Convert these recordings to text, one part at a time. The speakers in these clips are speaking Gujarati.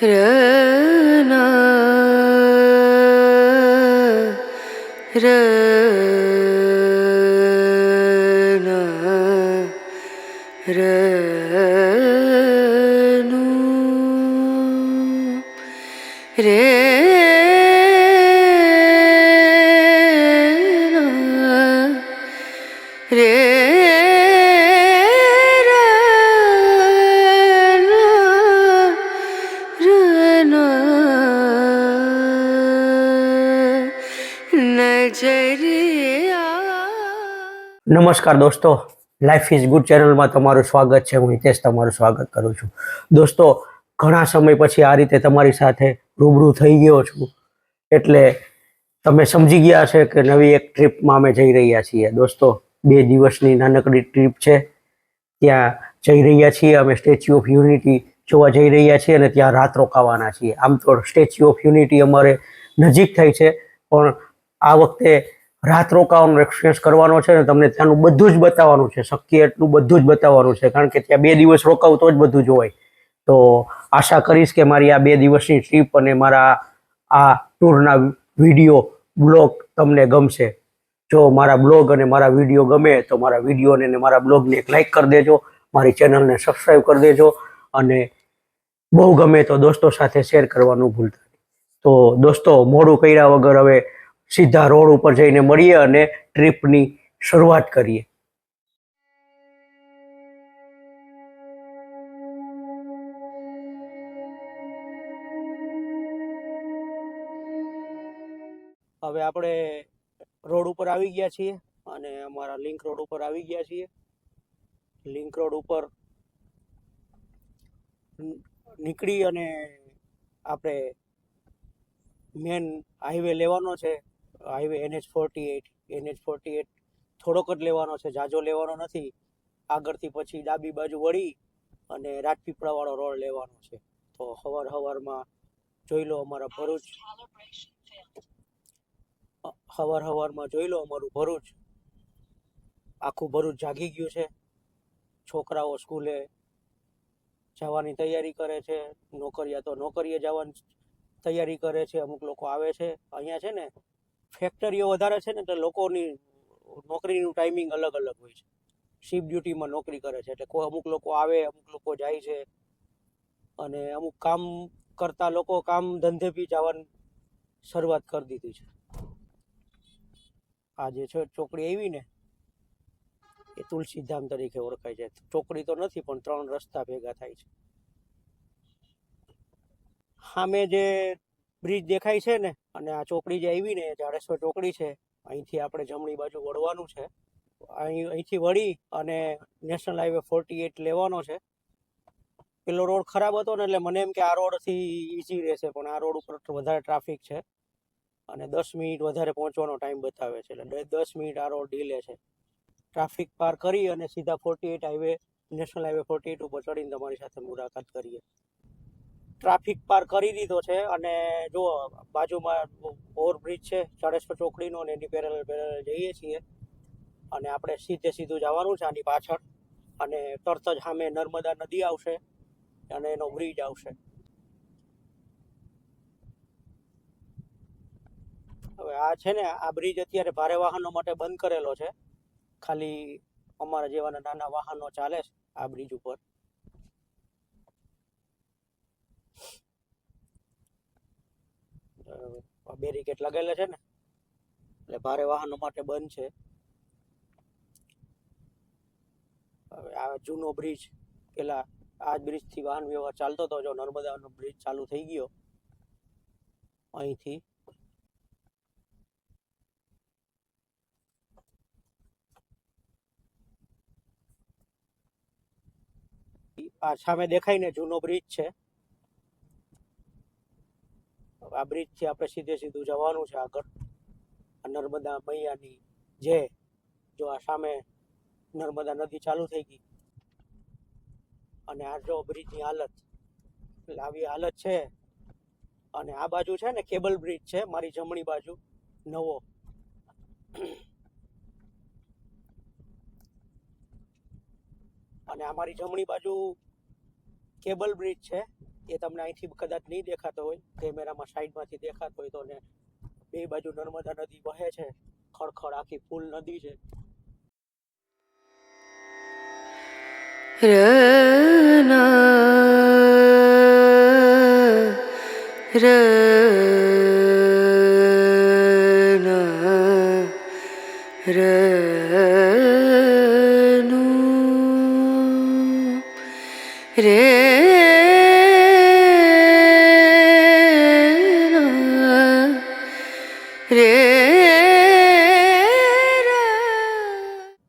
रना रना रनु रे रे નમસ્કાર દોસ્તો, લાઈફ ઇઝ ગુડ ચેનલમાં તમારું સ્વાગત છે. હું હિતેશ તમારું સ્વાગત કરું છું. દોસ્તો, ઘણા સમય પછી આ રીતે તમારી સાથે રૂબરૂ થઈ ગયો છું, એટલે તમે સમજી ગયા છે કે નવી એક ટ્રીપમાં અમે જઈ રહ્યા છીએ. દોસ્તો, 2 દિવસની નાનકડી ટ્રીપ છે. ત્યાં જઈ રહ્યા છીએ અમે સ્ટેચ્યુ ઓફ યુનિટી જોવા જઈ રહ્યા છીએ અને ત્યાં રાત રોકાવાના છીએ. આમ તો સ્ટેચ્યુ ઓફ યુનિટી અમારે નજીક થઈ છે, પણ આ વખતે રાત રોકાવાનો એક્સપિરિયન્સ કરવાનો છે ને તમને ત્યાંનું બધું જ બતાવવાનું છે. શક્ય એટલું બધું જ બતાવવાનું છે, કારણ કે ત્યાં 2 દિવસ રોકાવું તો જ બધું જોવાય. તો આશા કરીશ કે મારી આ 2 દિવસની ટ્રીપ અને મારા આ ટૂરના વિડીયો બ્લોગ તમને ગમશે. જો મારા બ્લોગ અને મારા વિડીયો ગમે તો મારા વિડીયોને અને મારા બ્લોગને એક લાઈક કરી દેજો, મારી ચેનલને સબસ્ક્રાઈબ કરી દેજો અને બહુ ગમે તો દોસ્તો સાથે શેર કરવાનું ભૂલતા નહીં. તો દોસ્તો, મોડું કર્યા વગર હવે સીધા રોડ ઉપર જઈને મળીએ અને ટ્રીપની શરૂઆત કરીએ. હવે આપણે રોડ ઉપર આવી ગયા છીએ અને અમારા લિંક રોડ ઉપર આવી ગયા છીએ. લિંક રોડ ઉપર નીકળી અને આપણે મેન હાઈવે લેવાનો છે. હાઈવે NH48 થોડોક જ લેવાનો છે, જાજો લેવાનો નથી. આગળથી પછી ડાબી બાજુ વળી અને રાજપીપળાવાળો રોડ લેવાનો છે. તો સવારમાં જોઈ લો અમારા ભરૂચ, સવારમાં જોઈ લો અમારું ભરૂચ. આખું ભરૂચ જાગી ગયું છે. છોકરાઓ સ્કૂલે જવાની તૈયારી કરે છે, નોકરિયા તો નોકરીએ જવાની તૈયારી કરે છે. અમુક લોકો આવે છે. અહીંયા છે ને ફેક્ટરીઓ વધારે છે ને, એટલે લોકોની નોકરીનું ટાઈમિંગ અલગ અલગ હોય છે. શિફ્ટ ડ્યુટીમાં નોકરી કરે છે, એટલે અમુક લોકો આવે, અમુક લોકો જાય છે અને અમુક કામ કરતા લોકો કામ ધંધે બી જવાની શરૂઆત કરી દીધી છે. આ જે છે ચોકડી આવી ને, એ તુલસીધામ તરીકે ઓળખાય છે. ચોકડી તો નથી, પણ 3 રસ્તા ભેગા થાય છે. સામે જે બ્રિજ દેખાય છે ને, અને આ ચોકડી જે આવી ને, જાડેશ્વર ચોકડી છે. અહીંથી આપણે જમણી બાજુ વળવાનું છે. અહીંથી વળી અને નેશનલ હાઈવે 48 લેવાનો છે. પેલો રોડ ખરાબ હતો ને, એટલે મને એમ કે આ રોડથી ઈઝી રહેશે, પણ આ રોડ ઉપર વધારે ટ્રાફિક છે અને 10 મિનિટ વધારે પહોંચવાનો ટાઈમ બતાવે છે. એટલે 10 મિનિટ આ રોડ ડીલે છે. ટ્રાફિક પાર કરી અને સીધા 48 હાઈવે, નેશનલ હાઈવે 48 ઉપર ચડીને તમારી સાથે મુલાકાત કરીએ. ટ્રાફિક પાર કરી દીધો છે અને જો બાજુમાં ઓવરબ્રિજ છે જાડેશ્વર ચોકડીનો, અને એની પેરેલલ જઈએ છીએ. અને આપણે સીધું જવાનું છે આની પાછળ, અને તરત જ સામે નર્મદા નદી આવશે અને એનો બ્રિજ આવશે. હવે આ છે ને, આ બ્રિજ અત્યારે ભારે વાહનો માટે બંધ કરેલો છે. ખાલી અમારા જેવાના નાના વાહનો ચાલે છે આ બ્રિજ ઉપર. બેરીકેડ લગાવેલા છે ને, એટલે ભારે વાહનો માટે બંધ છે. હવે આ જૂનો બ્રિજ, પેલા આ બ્રિજથી વાહન વ્યવહાર ચાલતો હતો. જો નર્મદાનો બ્રિજ ચાલુ થઈ ગયો અહીંથી. આ સામે દેખાય ને, જૂનો બ્રિજ છે. આ બ્રિજ થી આપણે સીધું જવાનું છે આગળ. નર્મદા મૈયાની જે, જો આ સામે નર્મદા નદી ચાલુ થઈ ગઈ અને આ જો બ્રિજની હાલત, એટલે આવી હાલત છે. અને આ બાજુ છે ને કેબલ બ્રિજ છે, મારી જમણી બાજુ નવો. અને અમારી જમણી બાજુ કેબલ બ્રિજ છે એ તમને અહીંથી કદાચ નહીં દેખાતો હોય, કેમેરામાં સાઈડમાંથી દેખાતો હોય તો. ને બે બાજુ નર્મદા નદી વહે છે, ખળખળ આખી ફૂલ નદી છે.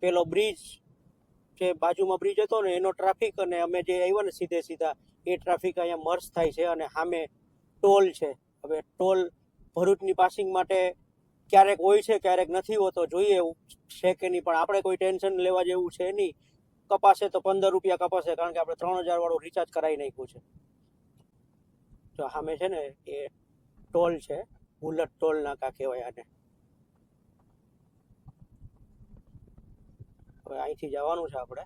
પેલો બ્રિજ જે બાજુમાં બ્રિજ હતો ને એનો ટ્રાફિક અને અમે જે આવ્યા ને સીધે સીધા એ ટ્રાફિક અહીંયા મર્જ થાય છે. અને સામે ટોલ છે. હવે ટોલ ભરૂચની પાસિંગ માટે ક્યારેક હોય છે, ક્યારેક નથી હોતો. જોઈએ એવું છે કે નહીં, પણ આપણે કોઈ ટેન્શન લેવા જેવું છે નહીં. કપાશે તો 15 રૂપિયા કપાશે, કારણ કે આપણે 3000 વાળું રિચાર્જ કરાવી નાખ્યું છે. તો સામે છે ને એ ટોલ છે, બુલેટ ટોલ નાકા કહેવાય આને. હવે અહીંથી જવાનું છે આપણે.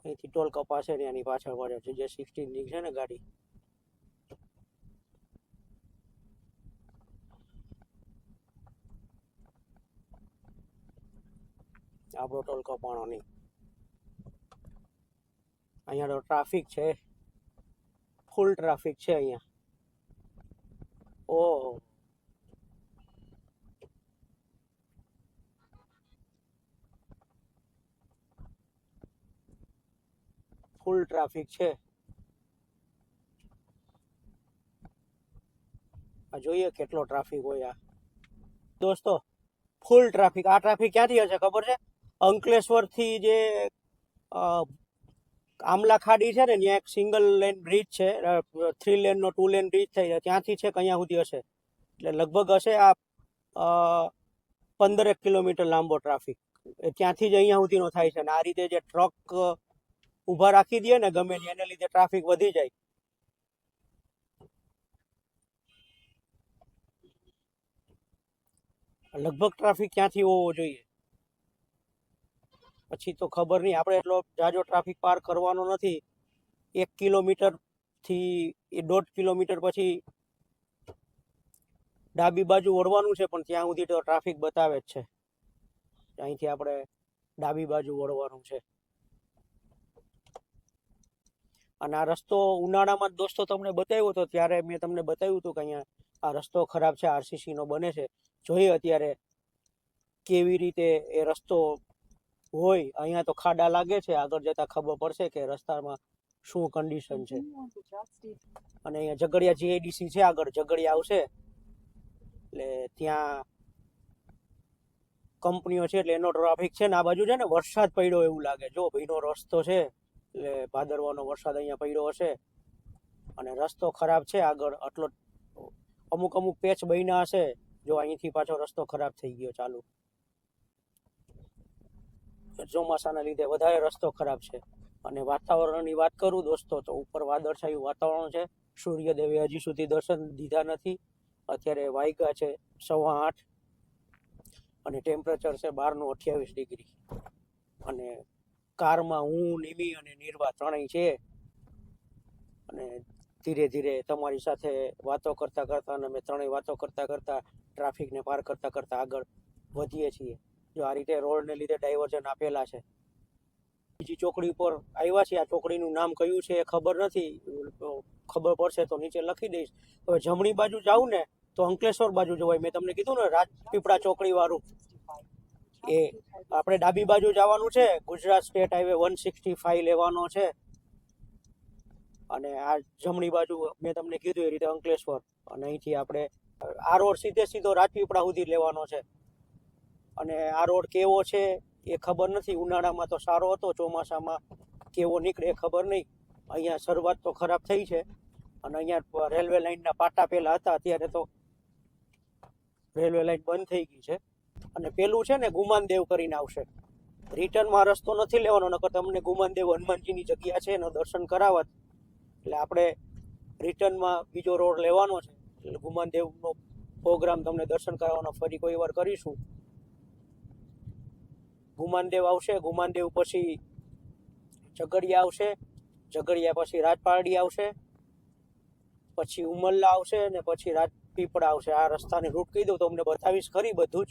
અહીંથી ટોલ કપાશે ને એની પાછળ પડે છે જે 16 ની છે ને ગાડી. આપણો ટોલ કપાણો નહીં. અહીંયા તો ટ્રાફિક છે, ફૂલ ટ્રાફિક છે અહીંયા. ઓહો, ફૂલ ટ્રાફિક છે. આ જોઈએ કેટલો ટ્રાફિક હોય. આ દોસ્તો ફૂલ ટ્રાફિક. આ ટ્રાફિક ક્યાંથી હશે ખબર છે? અંકલેશ્વર થી જે આમલા ખાડી છે ને, ત્યાં એક સિંગલ લેન બ્રિજ છે, 3 લેન નો 2 લેન બ્રિજ થઈ જાય, ત્યાંથી છે અહીંયા સુધી હશે. એટલે લગભગ હશે આ 15 કિલોમીટર લાંબો ટ્રાફિક. ત્યાંથી જ અહીંયા સુધીનો થાય છે. અને આ રીતે જે ટ્રક ઊભા રાખી દે ને ગમે ને, એને લીધે ટ્રાફિક વધી જાય. લગભગ ટ્રાફિક ક્યાંથી હોવો જોઈએ. પછી તો ખબર નહીં, આપણે એટલો જાજો ટ્રાફિક પાર કરવાનો નથી. 1 કિલોમીટર થી 1.5 કિલોમીટર પછી ડાબી બાજુ વળવાનું છે, પણ ત્યાં સુધી તો ટ્રાફિક બતાવે જ છે. અહીંથી આપણે ડાબી બાજુ વળવાનું છે. અને આ રસ્તો ઉનાળામાં દોસ્તો તમને બતાવ્યો હતો, ત્યારે મેં તમને બતાવ્યું હતું કે અહીંયા આ રસ્તો ખરાબ છે, આરસીસી નો બને છે. જોઈએ અત્યારે કેવી રીતે એ રસ્તો હોય. અહીંયા તો ખાડા લાગે છે, આગળ જતા ખબર પડશે કે રસ્તામાં શું કન્ડિશન છે. અને અહીંયા ઝઘડિયા જીઆઈડીસી છે, આગળ ઝઘડિયા આવશે એટલે ત્યાં કંપનીઓ છે, એટલે એનો ટ્રાફિક છે ને. આ બાજુ છે ને વરસાદ પડ્યો એવું લાગે, જો ભીનો રસ્તો છે, એટલે ભાદરવાનો વરસાદ અહીંયા પડ્યો હશે. અને રસ્તો ખરાબ છે આગળ, આટલો અમુક પેચ બન્યા હશે. જો અહીંથી પાછો રસ્તો ખરાબ થઈ ગયો ચાલુ. ચોમાસાના લીધે વધારે રસ્તો ખરાબ છે. અને વાતાવરણની વાત કરું દોસ્તો, તો ઉપર વાદળછાયું વાતાવરણ છે. સૂર્યદેવે હજી સુધી દર્શન દીધા નથી. અત્યારે વાગ્યા છે 8:15 અને ટેમ્પરેચર છે 12 ડિગ્રી. અને કારમાં હું, નિમી અને નિર્વા ત્રણેય છે. અને ધીરે ધીરે તમારી સાથે વાતો કરતા કરતા, અને અમે ત્રણેય વાતો કરતા કરતા ટ્રાફિકને પાર કરતા કરતા આગળ વધીએ છીએ. જો આ રીતે રોડને લીધે ડાયવર્ઝન આપેલા છે. બીજી ચોકડી ઉપર આવ્યા છે. આ ચોકડીનું નામ કયું છે એ ખબર નથી, ખબર પડશે તો નીચે લખી દઈશ. હવે જમણી બાજુ જાઉં ને તો અંકલેશ્વર બાજુ જવાય. મેં તમને કીધું ને રાજપીપળા ચોકડી વાળું, એ આપણે ડાબી બાજુ જવાનું છે. ગુજરાત સ્ટેટ હાઈવે 165 લેવાનો છે. અને આ જમણી બાજુ મેં તમને કીધું એ રીતે અંકલેશ્વર. અને અહીંથી આપણે આ રોડ સીધો રાજપીપળા સુધી લેવાનો છે. અને આ રોડ કેવો છે એ ખબર નથી. ઉનાળામાં તો સારો હતો, ચોમાસામાં કેવો નીકળે એ ખબર નહીં. અહીંયા શરૂઆત તો ખરાબ થઈ છે. અને અહીંયા રેલવે લાઇનના પાટા પહેલા હતા, અત્યારે તો રેલવે લાઇન બંધ થઈ ગઈ છે. અને પેલું છે ને ગુમાનદેવ કરીને આવશે. રિટર્નમાં રસ્તો નથી લેવાનો, નકર તમને ગુમાનદેવ હનુમાનજીની જગ્યા છે એનો દર્શન કરાવત. એટલે આપણે રિટર્નમાં બીજો રોડ લેવાનો છે. એટલે ગુમાનદેવનો પ્રોગ્રામ તમને દર્શન કરાવવાનો ફરી કોઈ વાર કરીશું. ગુમાનદેવ આવશે, ગુમાનદેવ પછી ઝઘડિયા આવશે, ઝઘડિયા પછી રાજપારડી આવશે, પછી ઉમરલા આવશે અને પછી રાજપીપળા આવશે. આ રસ્તાની રૂટ કહી દઉં તો તમને બતાવીશ ખરી બધું જ.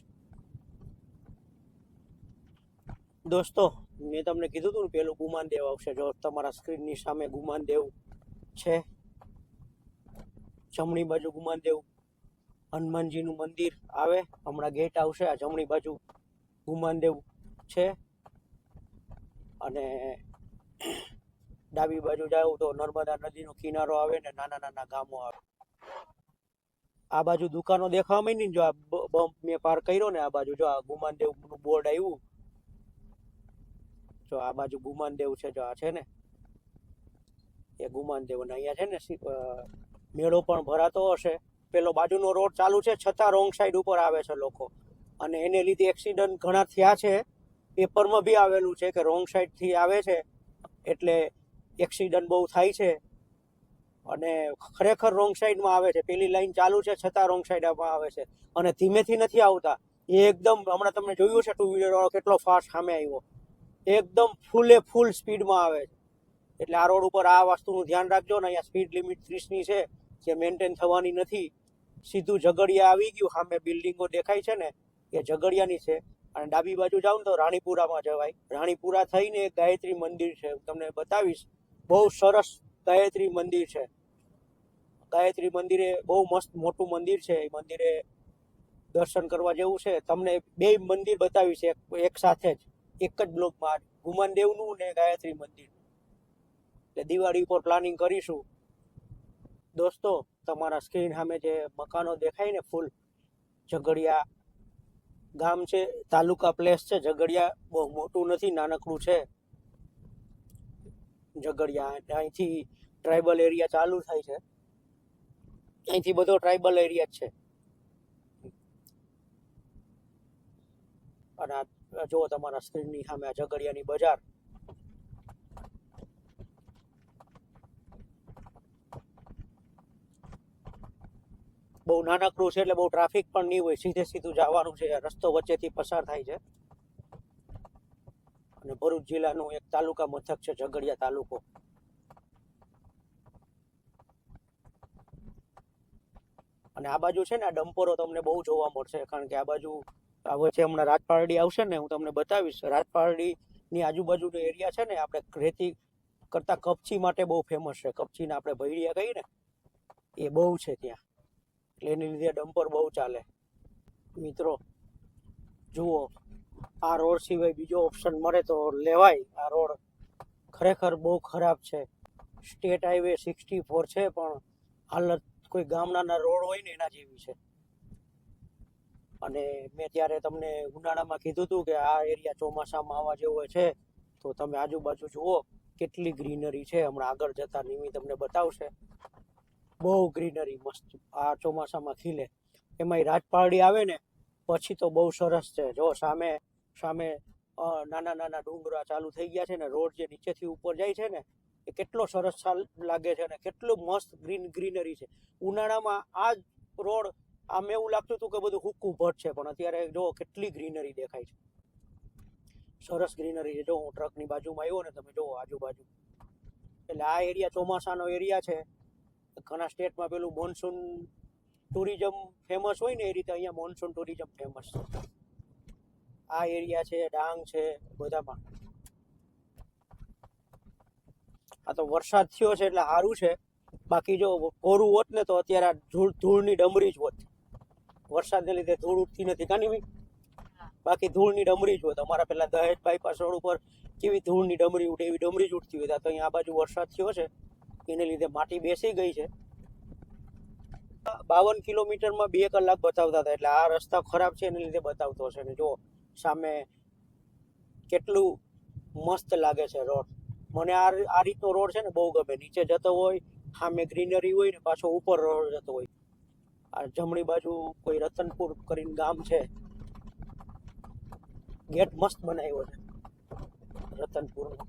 દોસ્તો મેં તમને કીધું હતું ને પેલું ગુમાનદેવ આવશે. જો તમારા સ્ક્રીનની સામે ગુમાનદેવ છે, જમણી બાજુ ગુમાનદેવ હનુમાનજીનું મંદિર આવે, હમણાં ગેટ આવશે. આ જમણી બાજુ ગુમાનદેવ છે અને ડાબી બાજુ જાવ તો નર્મદા નદીનો કિનારો આવે ને નાના નાના ગામો આવે. આ બાજુ દુકાનો દેખાવા માંડી ને, જો આ બમ્પ મેં પાર કર્યો ને, આ બાજુ જો આ ગુમાનદેવનું બોર્ડ આવ્યું, જો આ બાજુ ગુમાનદેવ છે, જો આ છે ને એ ગુમાનદેવ. અને અહીંયા છે ને મેળો પણ ભરાતો હશે. પેલો બાજુનો રોડ ચાલુ છે છતાં રોંગ સાઈડ ઉપર આવે છે લોકો, અને એને લીધે એક્સિડન્ટ ઘણા થયા છે. પેપરમાં બી આવેલું છે કે રોંગ સાઈડથી આવે છે એટલે એક્સિડન્ટ બહુ થાય છે. અને ખરેખર રોંગ સાઈડમાં આવે છે. પેલી લાઈન ચાલુ છે છતાં રોંગ સાઈડમાં આવે છે અને ધીમેથી નથી આવતા. એ એકદમ, હમણાં તમને જોયું છે ટુ વ્હીલર વાળો કેટલો ફાસ્ટ સામે આવ્યો, એકદમ ફૂલ સ્પીડમાં આવે છે. એટલે આ રોડ ઉપર આ વસ્તુનું ધ્યાન રાખજો ને. અહીંયા સ્પીડ લિમિટ 30ની છે જે મેન્ટેન થવાની નથી. સીધું ઝઘડિયા આવી ગયું, સામે બિલ્ડિંગો દેખાય છે ને એ ઝઘડિયાની છે. અને ડાબી બાજુ જાવ ને તો રાણીપુરામાં જવાય. રાણીપુરા થઈને એક ગાયત્રી મંદિર છે, તમને બતાવીશ. બહુ સરસ ગાયત્રી મંદિર છે. ગાયત્રી મંદિરે બહુ મસ્ત મોટું મંદિર છે. એ મંદિરે દર્શન કરવા જેવું છે. તમને બે મંદિર બતાવીશ એક સાથે જ, એક જ બ્લોકમાં, ગુમાનદેવનું ને ગાયત્રી મંદિર. એટલે દિવાળી ઉપર પ્લાનિંગ કરીશું. દોસ્તો તમારા સ્ક્રીન સામે જે મકાનો દેખાય ને ફૂલ, ઝઘડિયા ગામ છે, તાલુકા પ્લેસ છે. ઝઘડિયા બહુ મોટું નથી, નાનકડું છે ઝઘડિયા. અહીંથી ટ્રાઇબલ એરિયા ચાલુ થાય છે. અહીંથી બધો ટ્રાઇબલ એરિયા જ છે. અને આ જુઓ તમારા સ્ક્રીનની સામે આ ઝઘડિયાની બજાર. બહુ નાનકડું છે એટલે બહુ ટ્રાફિક પણ નહીં હોય, સીધે સીધું જવાનું છે. રસ્તો વચ્ચેથી પસાર થાય છે. અને ભરૂચ જિલ્લાનું એક તાલુકા મથક છે ઝઘડિયા તાલુકો. અને આ બાજુ છે ને આ ડમ્પરો તમને બહુ જોવા મળશે, કારણ કે આ બાજુ વચ્ચે હમણાં રાજપારડી આવશે ને, હું તમને બતાવીશ. રાજપારડીની આજુબાજુનો એરિયા છે ને, આપણે રેતી કરતા કપચી માટે બહુ ફેમસ છે. કપચીને આપણે ભૈડિયા કહીએ ને, એ બહુ છે ત્યાં. એટલે એને લીધે ડમ્પર બહુ ચાલે. મિત્રો જુઓ, આ રોડ સિવાય બીજો ઓપ્શન મળે તો લેવાય. આ રોડ ખરેખર બહુ ખરાબ છે. સ્ટેટ હાઈવે 64 છે પણ હાલત કોઈ ગામડાના રોડ હોય ને એના જેવી છે. અને મેં ત્યારે તમને ઉનાળામાં કીધું હતું કે આ એરિયા ચોમાસામાં આવવા જેવો છે, તો તમે આજુબાજુ જુઓ કેટલી ગ્રીનરી છે. હમણાં આગળ જતા નિમી તમને બતાવશે. બહુ ગ્રીનરી મસ્ત આ ચોમાસામાં ખીલે. એમાંય રાજપારડી આવે ને પછી તો બહુ સરસ છે. જો સામે નાના નાના ડુંગરા ચાલુ થઈ ગયા છે ને, રોડ જે નીચેથી ઉપર જાય છે ને એ કેટલો સરસ લાગે છે ને કેટલું મસ્ત ગ્રીનરી છે. ઉનાળામાં આ જ રોડ આમ એવું લાગતું હતું કે બધું હુક્કું ભટ છે, પણ અત્યારે જો કેટલી ગ્રીનરી દેખાય છે. સરસ ગ્રીનરી છે. જો હું ટ્રકની બાજુમાં આવ્યો ને, તમે જુઓ આજુબાજુ. એટલે આ એરિયા ચોમાસાનો એરિયા છે. ઘણા સ્ટેટમાં પેલું મોન્સૂન ટુરિઝમ ફેમસ હોય ને એ રીતે અહીંયા મોન્સૂન ટુરિઝમ ફેમસ છે. આ એરિયા છે, ડાંગ છે, બધામાં. આ તો વરસાદ થયો છે એટલે સારું છે. બાકી જો કોરું હોત ને તો અત્યારે ધૂળની ડમરી જ હોત. વરસાદને લીધે ધૂળ ઉઠતી નથી કાની ભાઈ. બાકી ધૂળની ડમરી જ હોત. અમારા પેલા દહેજ બાયપાસ રોડ ઉપર કેવી ધૂળની ડમરી ઉઠે, એવી ડમરી જ ઉઠતી હોય. તો અહીંયા આ બાજુ વરસાદ થયો છે એને લીધે માટી બેસી ગઈ છે. 52 કિલોમીટરમાં 2 કલાક બતાવતા હતા. એટલે આ રસ્તા ખરાબ છે એને લીધે બતાવતો હશે. ને જો સામે કેટલું મસ્ત લાગે છે રોડ. મને આ રીતનો રોડ છે ને બહુ ગમે. નીચે જતો હોય, સામે ગ્રીનરી હોય ને પાછો ઉપર રોડ જતો હોય. આ જમણી બાજુ કોઈ રતનપુર કરીને ગામ છે, ગેટ મસ્ત બનાવ્યો છે રતનપુરનો.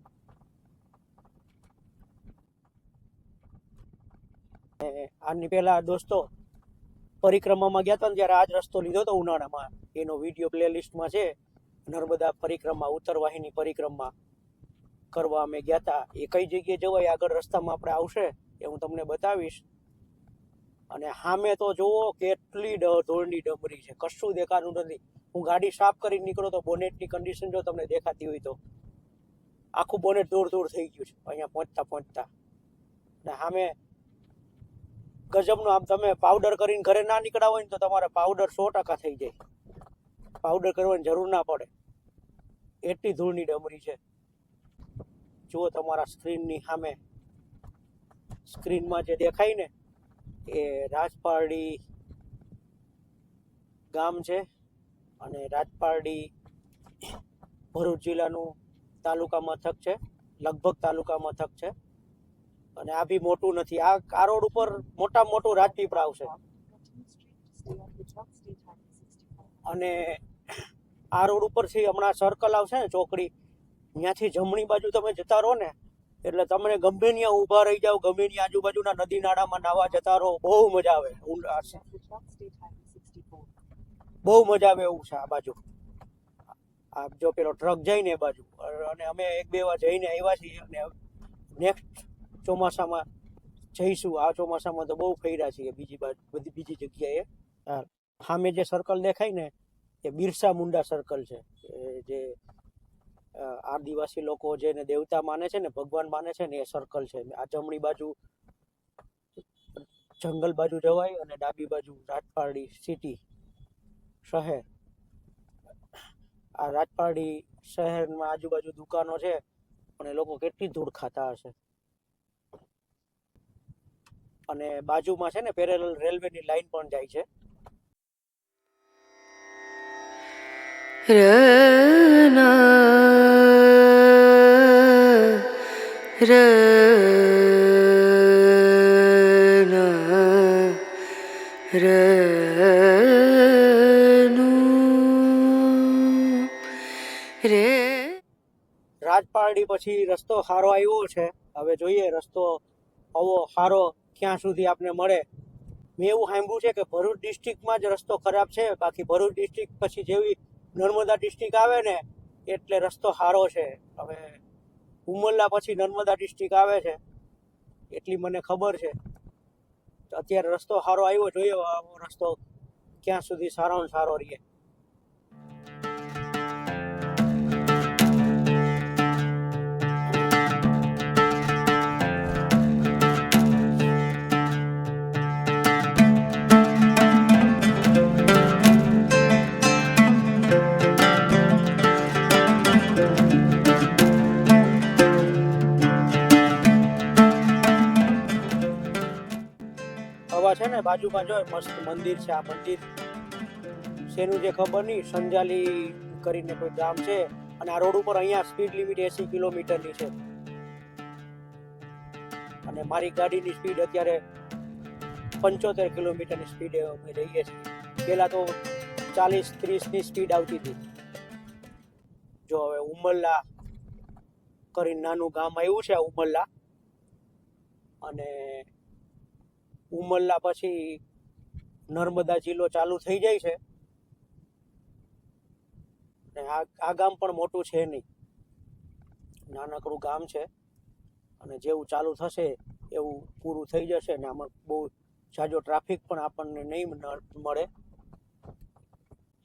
આની પહેલા દોસ્તો પરિક્રમામાં ગયા હતા ને ત્યારે આ જ રસ્તો લીધો હતો ઉનાળામાં. એનો વિડીયો પ્લેલિસ્ટમાં છે. નર્મદા પરિક્રમા, ઉત્તરવાહિની પરિક્રમા કરવા અમે ગયા હતા. એ કઈ જગ્યાએ જવાય આગળ રસ્તામાં આપણે આવશે એ હું તમને બતાવીશ. અને સામે તો જુઓ કેટલી ધૂળની ડમરી છે, કશું દેખાતું નથી. હું ગાડી સાફ કરી નીકળો તો બોનેટની કન્ડિશન જો તમને દેખાતી હોય તો આખું બોનેટ દૂર દૂર થઈ ગયું છે અહીંયા પહોંચતા પહોંચતા. ને સામે ગજબનું આમ તમે પાવડર કરીને ઘરે ના નીકળ્યા હોય ને તો તમારે પાવડર 100% થઈ જાય, પાવડર કરવાની જરૂર ના પડે, એટલી ધૂળની ડમરી છે. જુઓ તમારા સ્ક્રીનની સામે, સ્ક્રીનમાં જે દેખાય ને એ રાજપારડી ગામ છે. અને રાજપારડી ભરૂચ જિલ્લાનું તાલુકા મથક છે, લગભગ તાલુકા મથક છે. અને આ બી મોટું નથી. આ રોડ ઉપર મોટામાં મોટું રાજપીપળા આવશે. અને આ રોડ ઉપરથી હમણાં સર્કલ આવશે ને ચોકડી, ત્યાંથી જમણી બાજુ તમે જતા રહો ને એટલે તમને ગમે ત્યાં ઊભા રહી જાઓ, ગમે ત્યાં આજુબાજુના નદી નાળામાં નાવા જતા રહો, બહુ મજા આવે. બહુ મજા આવે એવું છે આ બાજુ. આ જો પેલો ટ્રક જાય ને એ બાજુ. અને અમે 1-2 વાર જઈને આવ્યા છીએ અને નેક્સ્ટ ચોમાસામાં જઈશું. આ ચોમાસામાં તો બહુ ફર્યા છીએ બીજી જગ્યાએ. સામે જે સર્કલ દેખાય ને એ બિરસા મુંડા સર્કલ છે. જે આદિવાસી લોકો જેને દેવતા માને છે ને, ભગવાન માને છે ને, એ સર્કલ છે. આ જમણી બાજુ જંગલ બાજુ જવાય અને ડાબી બાજુ રાજપારડી સિટી શહેર. આ રાજપારડી શહેરમાં આજુબાજુ દુકાનો છે પણ એ લોકો કેટલી ધૂળ ખાતા હશે. અને બાજુમાં છે ને પેરેલલ રેલવેની લાઈન પણ જાય છે. રાજપારડી પછી રસ્તો સારો આવ્યો છે. હવે જોઈએ રસ્તો આવો સારો ક્યાં સુધી આપને મળે. મેં એવું સાંભળ્યું છે કે ભરૂચ ડિસ્ટ્રિક્ટમાં જ રસ્તો ખરાબ છે, બાકી ભરૂચ ડિસ્ટ્રિક્ટ પછી જેવી નર્મદા ડિસ્ટ્રિક્ટ આવે ને એટલે રસ્તો સારો છે. હવે ઉમરલા પછી નર્મદા ડિસ્ટ્રિક્ટ આવે છે એટલી મને ખબર છે. અત્યારે રસ્તો સારો આવ્યો, જોઈએ આવો રસ્તો ક્યાં સુધી સારામાં સારો રહે. છે ને બાજુમાં જો મસ્ત મંદિર છે. આ મંદિર શેનું જે ખબર નહીં, સંજાલી કરીને કોઈ ગામ છે. અને આ રોડ ઉપર અહીંયા સ્પીડ લિમિટ 80 કિલોમીટરની છે. અને મારી ગાડીની સ્પીડ અત્યારે 75 કિલોમીટરની સ્પીડે અમે રહીએ છીએ. પહેલા તો 40-30ની સ્પીડ આવતી હતી. જો હવે ઉમરલા કરીને નાનું ગામ આવ્યું છે ઉમરલા. અને ઉમરલા પછી નર્મદા જિલ્લો ચાલુ થઈ જાય છે. ને આ ગામ પણ મોટું છે નહીં, નાનકડું ગામ છે. અને જેવું ચાલુ થશે એવું પૂરું થઈ જશે. ને આમાં બહુ જાજો ટ્રાફિક પણ આપણને નહીં મળે.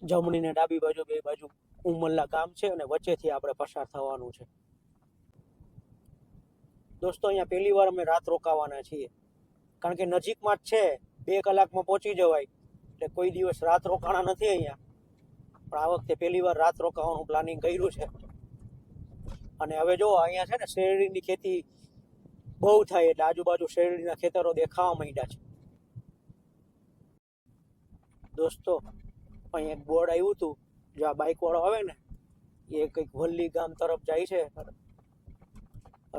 જમણી ને ડાબી બાજુ બે બાજુ ઉમરલા ગામ છે અને વચ્ચેથી આપણે પસાર થવાનું છે. દોસ્તો અહીંયા પહેલી વાર અમે રાત રોકાવાના છીએ, કારણ કે નજીકમાં જ છે, 2 કલાકમાં પહોંચી જવાય. એટલે કોઈ દિવસ રાત રોકાણા નથી અહીંયા, પણ આ વખતે પહેલી વાર રાત રોકાવાનું પ્લાનિંગ કર્યું છે. અને હવે જો અહીંયા છે ને શેરડીની ખેતી બહુ થાય, એટલે આજુબાજુ શેરડીના ખેતરો દેખાવા માંડ્યા છે. દોસ્તો અહીંયા એક બોર્ડ આવ્યું હતું, જો આ બાઇક વાળો આવે ને એ કંઈક વલ્લી ગામ તરફ જાય છે.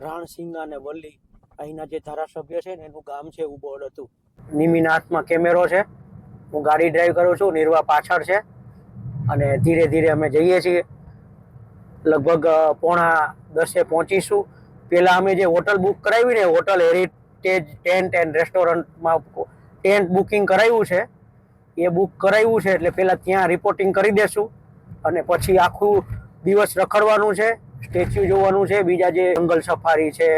રાણસિંગા અને વલ્લી અહીંના જે ધારાસભ્ય છે ને એનું ગામ છે એવું બોર્ડ હતું. નિમીના હાથમાં કેમેરો છે, હું ગાડી ડ્રાઈવ કરું છું, નિર્વા પાછળ છે. અને ધીરે ધીરે અમે જઈએ છીએ. લગભગ 9:45 પહોંચીશું. પહેલાં અમે જે હોટલ બુક કરાવી ને, હોટલ હેરિટેજ ટેન્ટ એન્ડ રેસ્ટોરન્ટમાં ટેન્ટ બુકિંગ કરાવ્યું છે. એ બુક કરાવ્યું છે એટલે પહેલાં ત્યાં રિપોર્ટિંગ કરી દેશું અને પછી આખું દિવસ રખડવાનું છે, સ્ટેચ્યુ જોવાનું છે, બીજા જે જંગલ સફારી છે,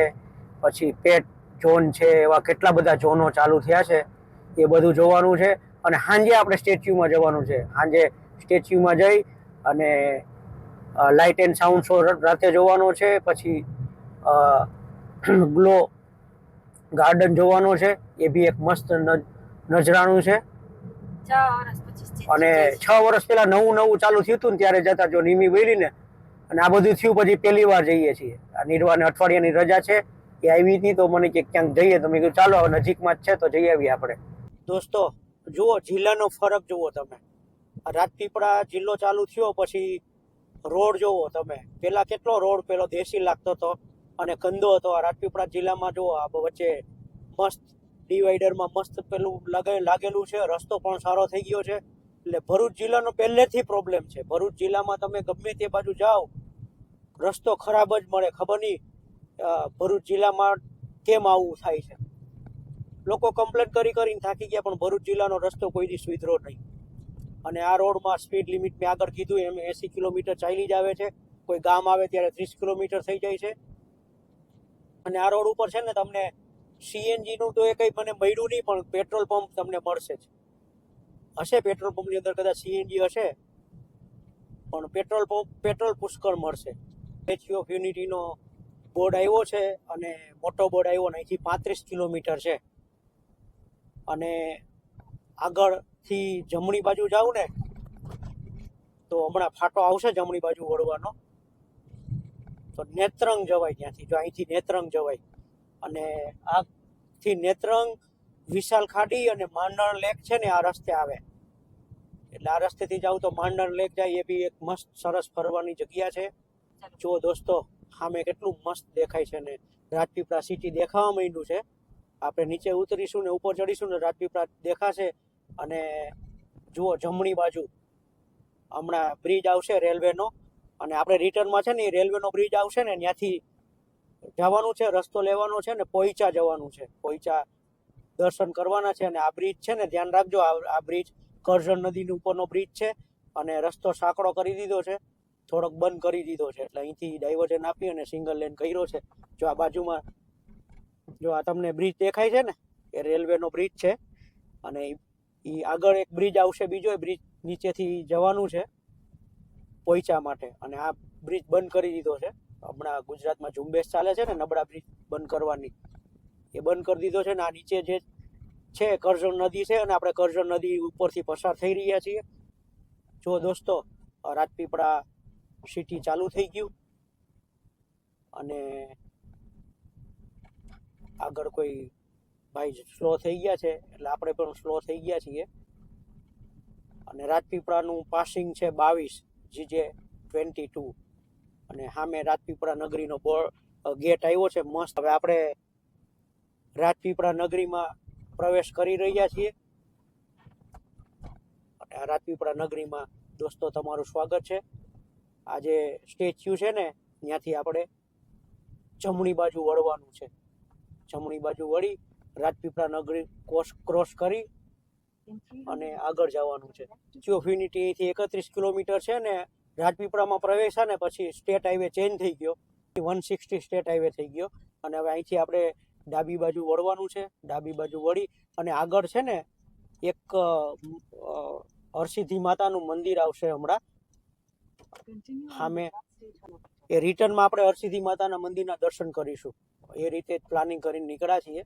પછી પેટ ઝોન છે, એવા કેટલા બધા ઝોનો ચાલુ થયા છે એ બધું જોવાનું છે. અને સાંજે આપણે સ્ટેચ્યુમાં જવાનું છે. સાંજે સ્ટેચ્યુમાં જઈ અને લાઇટ એન્ડ સાઉન્ડ શો રાતે જોવાનો છે. પછી ગ્લો ગાર્ડન જોવાનો છે, એ બી એક મસ્ત નજરાણું છે. અને 6 વર્ષ પહેલા નવું નવું ચાલુ થયું હતું ને ત્યારે જતા જો નિમી બોલી ને, અને આ બધું થયું પછી પહેલી વાર જઈએ છીએ. આ નિર્વાને અઠવાડિયાની રજા છે એ આવી હતી તો મને કે ક્યાંક જઈએ, તો મેં કીધું ચાલો હવે નજીકમાં જ છે તો જઈ આવીએ આપણે. દોસ્તો જુઓ જિલ્લાનો ફરક જુઓ તમે. રાજપીપળા જિલ્લો ચાલુ થયો પછી રોડ જોવો તમે. પેલા કેટલો રોડ પેલો દેશી લાગતો હતો અને ગંદો હતો. આ રાજપીપળા જિલ્લામાં જુઓ આ વચ્ચે મસ્ત ડિવાઈડરમાં મસ્ત પેલું લાગેલું છે. રસ્તો પણ સારો થઈ ગયો છે. એટલે ભરૂચ જિલ્લાનો પહેલેથી પ્રોબ્લેમ છે. ભરૂચ જિલ્લામાં તમે ગમે તે બાજુ જાઓ રસ્તો ખરાબ જ મળે. ખબર નહીં ભરૂચ જિલ્લામાં કેમ આવું થાય છે. લોકો કમ્પ્લેન કરીને થાકી ગયા, પણ ભરૂચ જિલ્લાનો રસ્તો કોઈ દી સુધરો નહીં. અને આ રોડમાં સ્પીડ લિમિટ મેં આગળ કીધું એમ 80 કિલોમીટર ચાલી જ આવે છે. કોઈ ગામ આવે ત્યારે 30 કિલોમીટર થઈ જાય છે. અને આ રોડ ઉપર છે ને તમને સીએનજી નું તો એ કંઈ મને મળ્યું નહીં, પણ પેટ્રોલ પંપ તમને મળશે જ. હશે પેટ્રોલ પંપની અંદર કદાચ સીએનજી હશે, પણ પેટ્રોલ પુષ્કળ મળશે. સ્ટેચ્યુ ઓફ યુનિટીનો બોર્ડ આવ્યો છે અને મોટો બોર્ડ આવ્યો ને અહીંથી 35 કિલોમીટર છે. અને આગળથી જમણી બાજુ જાવ ને તો હમણાં ફાટો આવશે જમણી બાજુ વળવાનો, તો નેત્રંગ જવાય ત્યાંથી. જો અહીંથી નેત્રંગ જવાય અને આથી નેત્રંગ, વિશાલ ખાડી અને માંડણ લેક છે ને આ રસ્તે આવે. એટલે આ રસ્તેથી જાવ તો માંડણ લેક જાય, એ બી એક મસ્ત સરસ ફરવાની જગ્યા છે. જો દોસ્તો સામે કેટલું મસ્ત દેખાય છે ને રાજપીપળા સિટી દેખાવા માંડ્યું છે. આપણે નીચે ઉતરીશું ને ઉપર ચડીશું ને રાજપીપળા દેખાશે. અને જુઓ જમણી બાજુ હમણાં બ્રિજ આવશે રેલવેનો, અને આપણે રિટર્નમાં છે ને એ રેલવેનો બ્રિજ આવશે ને ત્યાંથી જવાનું છે. રસ્તો લેવાનો છે ને પોઈચા જવાનું છે. પોઈચા દર્શન કરવાના છે. અને આ બ્રિજ છે ને ધ્યાન રાખજો, આ બ્રિજ કરજણ નદીની ઉપરનો બ્રિજ છે અને રસ્તો સાંકડો કરી દીધો છે, થોડોક બંધ કરી દીધો છે. એટલે અહીંથી ડાયવર્ઝન આપી અને સિંગલ લેન કર્યો છે. જો આ બાજુમાં જો આ તમને બ્રિજ દેખાય છે ને એ રેલવેનો બ્રિજ છે. અને એ આગળ એક બ્રિજ આવશે બીજો, બ્રિજ નીચેથી જવાનું છે પોઈચા માટે. અને આ બ્રિજ બંધ કરી દીધો છે. હમણાં ગુજરાતમાં ઝુંબેશ ચાલે છે ને નબળા બ્રિજ બંધ કરવાની, એ બંધ કરી દીધો છે. ને આ નીચે જે છે કરજણ નદી છે અને આપણે કરજણ નદી ઉપરથી પસાર થઈ રહ્યા છીએ. જો દોસ્તો રાજપીપળા સિટી ચાલુ થઈ ગયું અને આગળ કોઈ ભાઈ સ્લો થઈ ગયા છે એટલે આપણે પણ સ્લો થઈ ગયા છીએ. અને રાજપીપળાનું પાસિંગ છે 22 GJ22 અને સામે રાજપીપળા નગરીનો ગેટ આવ્યો છે મસ્ત. હવે આપણે રાજપીપળા નગરીમાં પ્રવેશ કરી રહ્યા છીએ. અને આ રાજપીપળા નગરીમાં દોસ્તો તમારું સ્વાગત છે. આ જે સ્ટેચ્યુ છે ને ત્યાંથી આપણે જમણી બાજુ વળવાનું છે. જમણી બાજુ વળી રાજપીપળા નગરી ક્રોસ કરી અને આગળ જવાનું છે. સ્ટેચ્યુ ઓફ યુનિટી અહીંથી 31 કિલોમીટર છે ને રાજપીપળામાં પ્રવેશ્યા ને પછી સ્ટેટ હાઈવે ચેન્જ થઈ ગયો, 160 સ્ટેટ હાઈવે થઈ ગયો. અને હવે અહીંથી આપણે ડાબી બાજુ વળવાનું છે. ડાબી બાજુ વળી અને આગળ છે ને એક હરસિદ્ધિ માતાનું મંદિર આવશે હમણાં સામે. એ રિટર્નમાં આપણે હરસિદ્ધિ માતાના મંદિરના દર્શન કરીશું. એ રીતે પ્લાનિંગ કરીને નીકળ્યા છીએ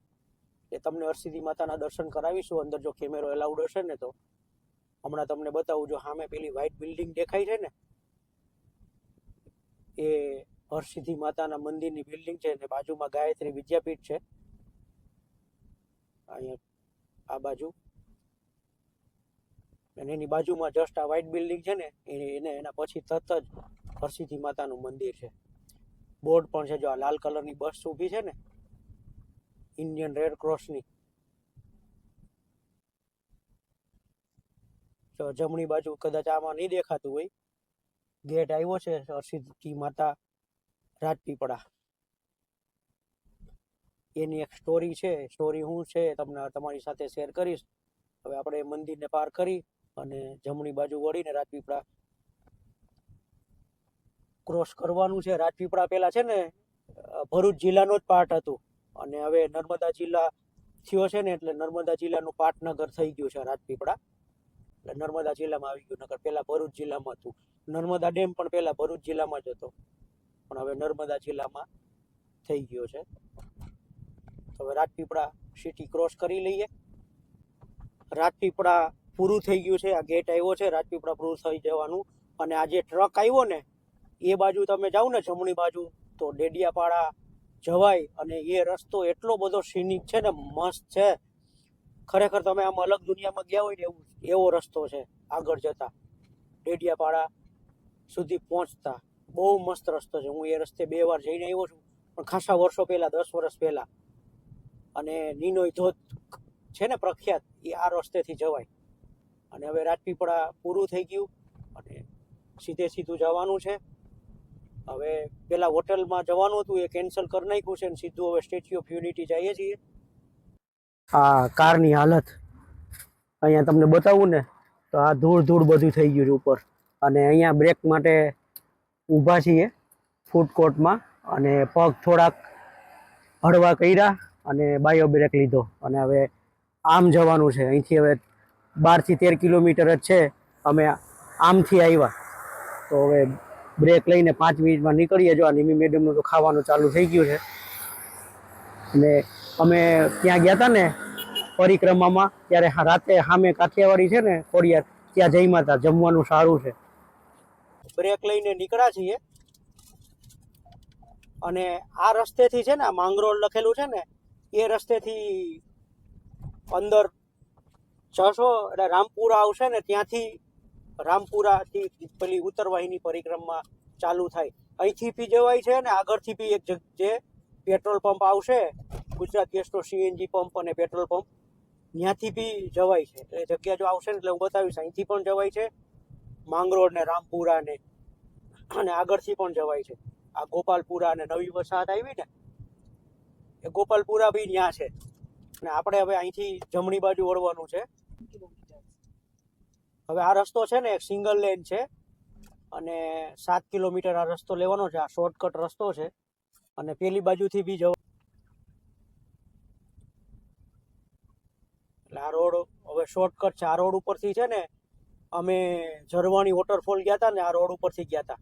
કે તમને હરસિદ્ધિ માતાના દર્શન કરાવીશું. અંદર જો કેમેરો એલાઉડ હશે ને તો હમણાં તમને બતાવું. જો સામે પેલી વ્હાઈટ બિલ્ડિંગ દેખાય છે ને એ હરસિદ્ધિ માતાના મંદિરની બિલ્ડિંગ છે. અને બાજુમાં ગાયત્રી વિદ્યાપીઠ છે અહીંયા આ બાજુ. અને એની બાજુમાં જસ્ટ આ વ્હાઈટ બિલ્ડિંગ છે ને એના પછી તરત જ હરસિદ્ધિ માતાનું મંદિર છે. બોર્ડ પણ છે. જો આ લાલ કલરની બસ ઊભી છે ને ઇન્ડિયન રેડ ક્રોસની, તો જમણી બાજુ કદાચ આમાં નહીં દેખાતું હોય, ગેટ આવ્યો છે હરસિદ્ધિ માતા રાજપીપળા. એની એક સ્ટોરી છે. સ્ટોરી શું છે તમને તમારી સાથે શેર કરીશ. હવે આપણે મંદિરને પાર કરી અને જમણી બાજુ વળીને રાજપીપળા ક્રોસ કરવાનું છે. રાજપીપળા પહેલા છે ને ભરૂચ જિલ્લાનો જ પાર્ટ હતું અને હવે નર્મદા જિલ્લા થયો છે ને એટલે નર્મદા જિલ્લાનું પાટનગર થઈ ગયું છે રાજપીપળા. એટલે નર્મદા જિલ્લામાં આવી ગયું. નગર પહેલા ભરૂચ જિલ્લામાં હતું. નર્મદા ડેમ પણ પહેલા ભરૂચ જિલ્લામાં જ હતો પણ હવે નર્મદા જિલ્લામાં થઈ ગયો છે. તો હવે રાજપીપળા સિટી ક્રોસ કરી લઈએ. રાજપીપળા પૂરું થઈ ગયું છે. આ ગેટ આવ્યો છે, રાજપીપળા પૂરું થઈ જવાનું. અને આ જે ટ્રક આવ્યો ને એ બાજુ તમે જાઓ ને જમણી બાજુ તો ડેડિયાપાડા જવાય. અને એ રસ્તો એટલો બધો સીનિક છે ને, મસ્ત છે ખરેખર. તમે આમ અલગ દુનિયામાં ગયા હોય ને એવો રસ્તો છે. આગળ જતા ડેડિયાપાડા સુધી પહોંચતા બહુ મસ્ત રસ્તો છે. હું એ રસ્તે 2 વાર જઈને આવ્યો છું પણ ખાસા વર્ષો પહેલા, 10 વર્ષ પહેલા. અને નીનોય ધોધ છે ને પ્રખ્યાત, એ આ રસ્તેથી જવાય. અને હવે રાજપીપળા પૂરું થઈ ગયું અને સીધું જવાનું છે. હવે પેલા હોટલમાં જવાનું હતું એ કેન્સલ કરી નાખ્યું છે ને સીધું હવે સ્ટેચ્યુ ઓફ યુનિટી જઈએ છીએ. આ કારની હાલત અહીંયા તમને બતાવું ને તો આ ધૂળ બધું થઈ ગયું છે ઉપર. અને અહીંયા બ્રેક માટે ઊભા છીએ ફૂડ કોર્ટમાં અને પગ થોડાક હળવા કર્યા અને બાયો બ્રેક લીધો. અને હવે આમ જવાનું છે. અહીંથી હવે 12 થી 13 કિલોમીટર જ છે. અમે આમથી આવ્યા તો હવે બ્રેક લઈને 5 મિનિટમાં નીકળીએ. જો આ નિમી મેડમનું તો ખાવાનું ચાલુ થઈ ગયું છે. અને અમે ત્યાં ગયા હતા ને પરિક્રમામાં ત્યારે રાતે સામે કાઠિયાવાડી છે ને ખોડિયાર, ત્યાં જઈમાં હતા. જમવાનું સારું છે. બ્રેક લઈને નીકળ્યા છીએ અને આ રસ્તેથી છે ને આ માંગરોળ લખેલું છે ને એ રસ્તેથી અંદર જશો એટલે રામપુરા આવશે ને ત્યાંથી રામપુરાથી પેલી ઉત્તરવાહિની પરિક્રમા ચાલુ થાય. અહીંથી બી જવાય છે ને આગળથી બી એક જે પેટ્રોલ પંપ આવશે, ગુજરાત ગેસનો સીએનજી પંપ અને પેટ્રોલ પંપ, ત્યાંથી બી જવાય છે. એ જગ્યા જો આવશે ને એટલે હું બતાવીશ. અહીંથી પણ જવાય છે માંગરોળ ને રામપુરા ને, અને આગળથી પણ જવાય છે. આ ગોપાલપુરા અને નવી વસાહત આવી ને એ ગોપાલપુરા બી ત્યાં છે. અને આપણે હવે અહીંથી જમણી બાજુ વળવાનું છે. હવે આ રસ્તો છે ને એક સિંગલ લેન છે અને 7 કિલોમીટર આ રસ્તો લેવાનો છે. આ શોર્ટકટ રસ્તો છે અને પેલી બાજુથી બી જવા. એટલે આ રોડ હવે શોર્ટકટ છે. આ રોડ ઉપરથી છે ને અમે ઝરવાણી વોટરફોલ ગયા હતા ને આ રોડ ઉપરથી ગયા હતા.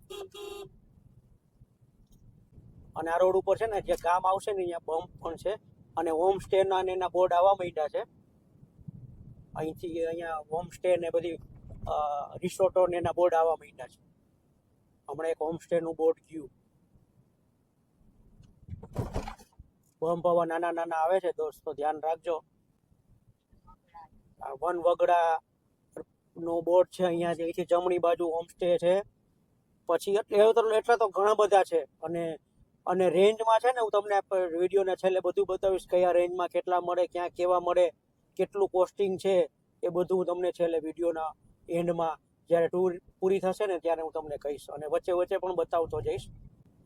અને આ રોડ ઉપર છે ને જે ગામ આવશે ને અહીંયા બમ્પ પણ છે અને હોમ સ્ટે ના ને એના બોર્ડ આવવા માંડ્યા છે. અહીંથી અહીંયા હોમ સ્ટે ને બધી રિસોર્ટો ને એના બોર્ડ આવવા માંડ્યા છે. હમણાં એક હોમ સ્ટે નું બોર્ડ ગયું. બમ્પ આવા નાના આવે છે દોસ્તો, ધ્યાન રાખજો. આ વન વગડા નો બોર્ડ છે અહીંયા. અહીંથી જમણી બાજુ હોમ સ્ટે છે. પછી એટલા તો ઘણા બધા છે. અને રેન્જમાં છે ને હું તમને વિડીયોના છેલ્લે બધું બતાવીશ. કયા રેન્જમાં કેટલા મળે, ક્યાં કેવા મળે, કેટલું કોસ્ટિંગ છે એ બધું હું તમને છેલ્લે વિડીયોના એન્ડમાં જ્યારે ટૂર પૂરી થશે ને ત્યારે હું તમને કહીશ. અને વચ્ચે પણ બતાવતો જઈશ.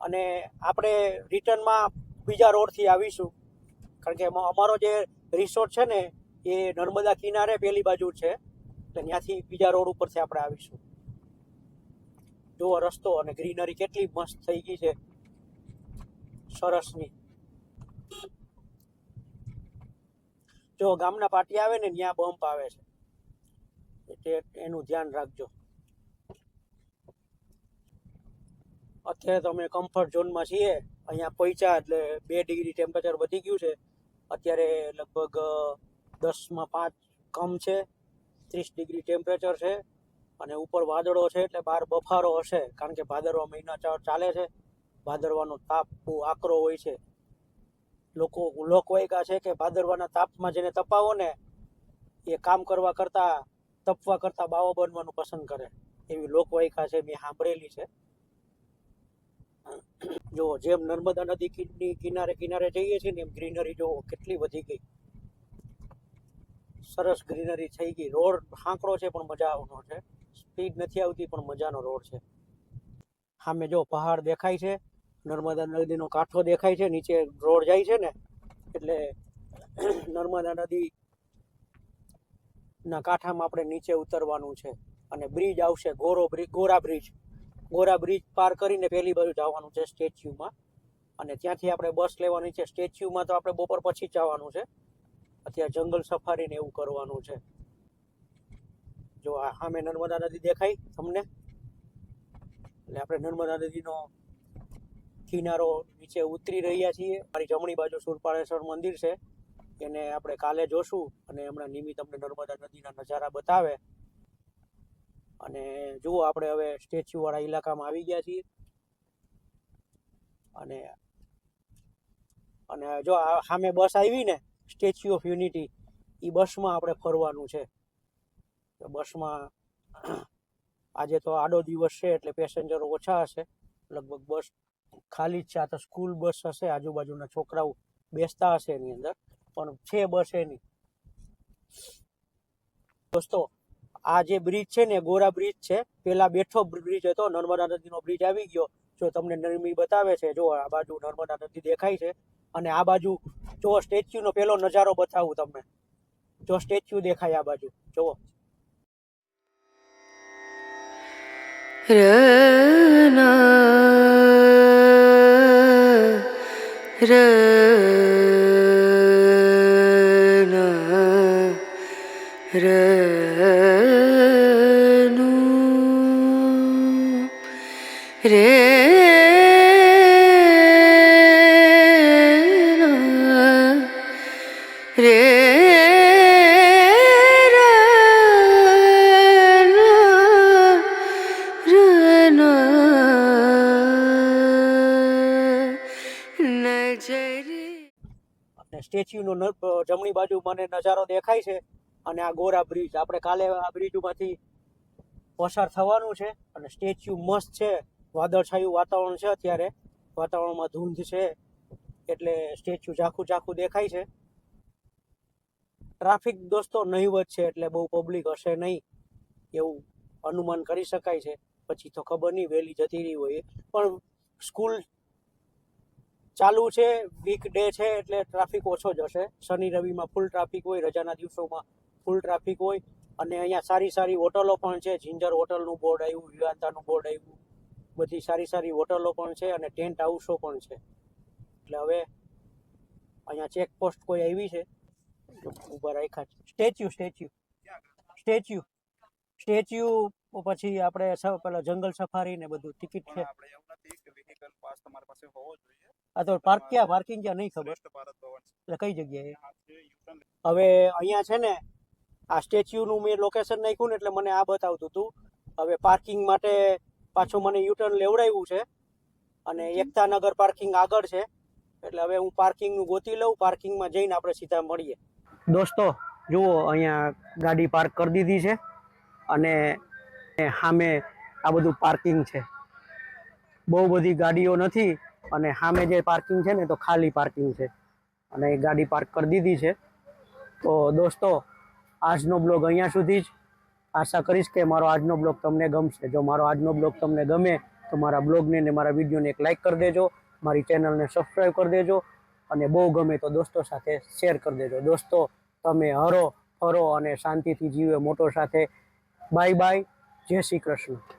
અને આપણે રિટર્નમાં બીજા રોડથી આવીશું કારણ કે અમારો જે રિસોર્ટ છે ને એ નર્મદા કિનારે પેલી બાજુ છે. એટલે ત્યાંથી બીજા રોડ ઉપરથી આપણે આવીશું. જુઓ રસ્તો અને ગ્રીનરી કેટલી મસ્ત થઈ ગઈ છે, સરસની. જો ગામના પાટી આવે ને ત્યાં બમ્પ આવે છે એટલે એનું ધ્યાન રાખજો. અત્યારે તો અમે કમ્ફર્ટ ઝોનમાં છીએ. અહીંયા પહોંચ્યા એટલે 2 ડિગ્રી ટેમ્પરેચર વધી ગયું છે. અત્યારે લગભગ 10માં 5 કમ છે. 30 ડિગ્રી ટેમ્પરેચર છે અને ઉપર વાદળો છે એટલે બહાર બફારો હશે કારણ કે ભાદરવા મહિના ચાલે છે. ભાદરવાનો તાપ બહુ આકરો હોય છે. લોકવાયકા છે કે ભાદરવાના તાપમાં જેને તપાવો ને એ કામ કરવા કરતા, તપવા કરતા બાવો બનવાનું પસંદ કરે, એવી લોકવાયકા છે, મેં સાંભળેલી છે. જો જેમ નર્મદા નદી કિનારે જઈએ છીએ ને એમ ગ્રીનરી જો કેટલી વધી ગઈ. સરસ ગ્રીનરી થઈ ગઈ. રોડ સાંકડો છે પણ મજાનો છે. સ્પીડ નથી આવતી પણ મજાનો રોડ છે. સામે જો પહાડ દેખાય છે, નર્મદા નદીનો કાંઠો દેખાય છે, નીચે રોડ જાય છે ને એટલે નર્મદા નદી ના કાંઠામાં આપણે નીચે ઉતરવાનું છે. અને બ્રિજ આવશે, ગોરા બ્રિજ. ગોરા બ્રિજ પાર કરીને પેલી બાજુ જવાનું છે સ્ટેચ્યુમાં, અને ત્યાંથી આપણે બસ લેવાની છે. સ્ટેચ્યુમાં તો આપણે બપોર પછી જ જવાનું છે. અત્યારે જંગલ સફારી ને એવું કરવાનું છે. જો આ સામે નર્મદા નદી દેખાય તમને, એટલે આપણે નર્મદા નદીનો કિનારો નીચે ઉતરી રહ્યા છીએ. મારી જમણી બાજુ સુરપાળેશ્વર મંદિર છે, એને આપણે કાલે જોશું, અને હમણાં નિમિ તમને નર્મદા નદીના નજારા બતાવે. અને જુઓ આપણે હવે સ્ટેચ્યુ વાળા ઇલાકામાં આવી ગયા છીએ, અને અને જો આ સામે બસ આવી ને સ્ટેચ્યુ ઓફ યુનિટી, એ બસમાં આપણે ફરવાનું છે. બસમાં આજે તો આડો દિવસ છે એટલે પેસેન્જરો ઓછા હશે, લગભગ બસ ખાલી જ છે. આ તો સ્કૂલ બસ હશે, આજુબાજુના છોકરાઓ બેસતા હશે એની અંદર, પણ છે બસ એની. દોસ્તો આ જે બ્રિજ છે ને ગોરા બ્રિજ છે, પેલા બેઠો બ્રિજ હતો, નર્મદા નદીનો બ્રિજ આવી ગયો. જો તમને નરમી બતાવે છે, જો આ બાજુ નર્મદા નદી દેખાય છે, અને આ બાજુ જો સ્ટેચ્યુનો પેલો નજારો બતાવું તમને. જો સ્ટેચ્યુ દેખાય આ બાજુ, જુઓ. સ્ટેચ્યુનો જમણી બાજુ મને નજારો દેખાય છે, અને આ ગોરા બ્રિજ. આપણે કાલે આ બ્રિજમાંથી પસાર થવાનું છે, અને સ્ટેચ્યુ મસ્ત છે. વાદળછાયું વાતાવરણ છે, અત્યારે વાતાવરણમાં ધૂંધ છે એટલે સ્ટેચ્યુ ઝાખું ઝાખું દેખાય છે. ટ્રાફિક દોસ્તો નહીવત છે, એટલે બહુ પબ્લિક હશે નહીં એવું અનુમાન કરી શકાય છે. પછી તો ખબર નહીં, વહેલી જતી રહી હોય. પણ સ્કૂલ ચાલુ છે, વીક ડે છે, એટલે ટ્રાફિક ઓછો જ હશે. શનિ રવિમાં ફૂલ ટ્રાફિક હોય, રજાના દિવસોમાં ફૂલ ટ્રાફિક હોય. અને અહીંયા સારી સારી હોટલો પણ છે. જિંજર હોટલનું બોર્ડ આવ્યું, વિવાંતાનું બોર્ડ આવ્યું, બધી સારી સારી હોટલો પણ છે, અને ટેન્ટ હાઉસો પણ છે. એટલે હવે અહીંયા ચેકપોસ્ટ કોઈ આવી છે, ઊભા રાખ્યા છે. સ્ટેચ્યુ સ્ટેચ્યુ સ્ટેચ્યુ સ્ટેચ્યુ પછી આપણે પેલા જંગલ સફારી ને બધું ટિકિટ છે. આ તો પાર્કિંગ ક્યાં નહીં ખબર, એટલે કઈ જગ્યાએ. હવે અહીંયા છે ને આ સ્ટેચ્યુનું મેં લોકેશન નાખ્યું ને એટલે મને આ બતાવતું હતું. હવે પાર્કિંગ માટે પાછું મને યુટર્ન લેવડાવ્યું છે, અને એકતાનગર પાર્કિંગ આગળ છે. એટલે હવે હું પાર્કિંગનું ગોતી લઉં, પાર્કિંગમાં જઈને આપણે સીધા મળીએ. દોસ્તો જુઓ, અહીંયા ગાડી પાર્ક કરી દીધી છે, અને સામે આ બધું પાર્કિંગ છે. બહુ બધી ગાડીઓ નથી, અને સામે જે પાર્કિંગ છે ને તો ખાલી પાર્કિંગ છે, અને એ ગાડી પાર્ક કરી દીધી છે. તો દોસ્તો આજનો બ્લોગ અહીંયા સુધી જ. આશા કરીશ કે મારો આજનો બ્લોગ તમને ગમશે. જો મારો આજનો બ્લોગ તમને ગમે તો મારા બ્લોગને ને મારા વિડીયોને એક લાઇક કરી દેજો, મારી ચેનલને સબસ્ક્રાઈબ કરી દેજો, અને બહુ ગમે તો દોસ્તો સાથે શેર કરી દેજો. દોસ્તો તમે હરો ફરો અને શાંતિથી જીવે મોટો સાથે. બાય બાય, જય શ્રી કૃષ્ણ.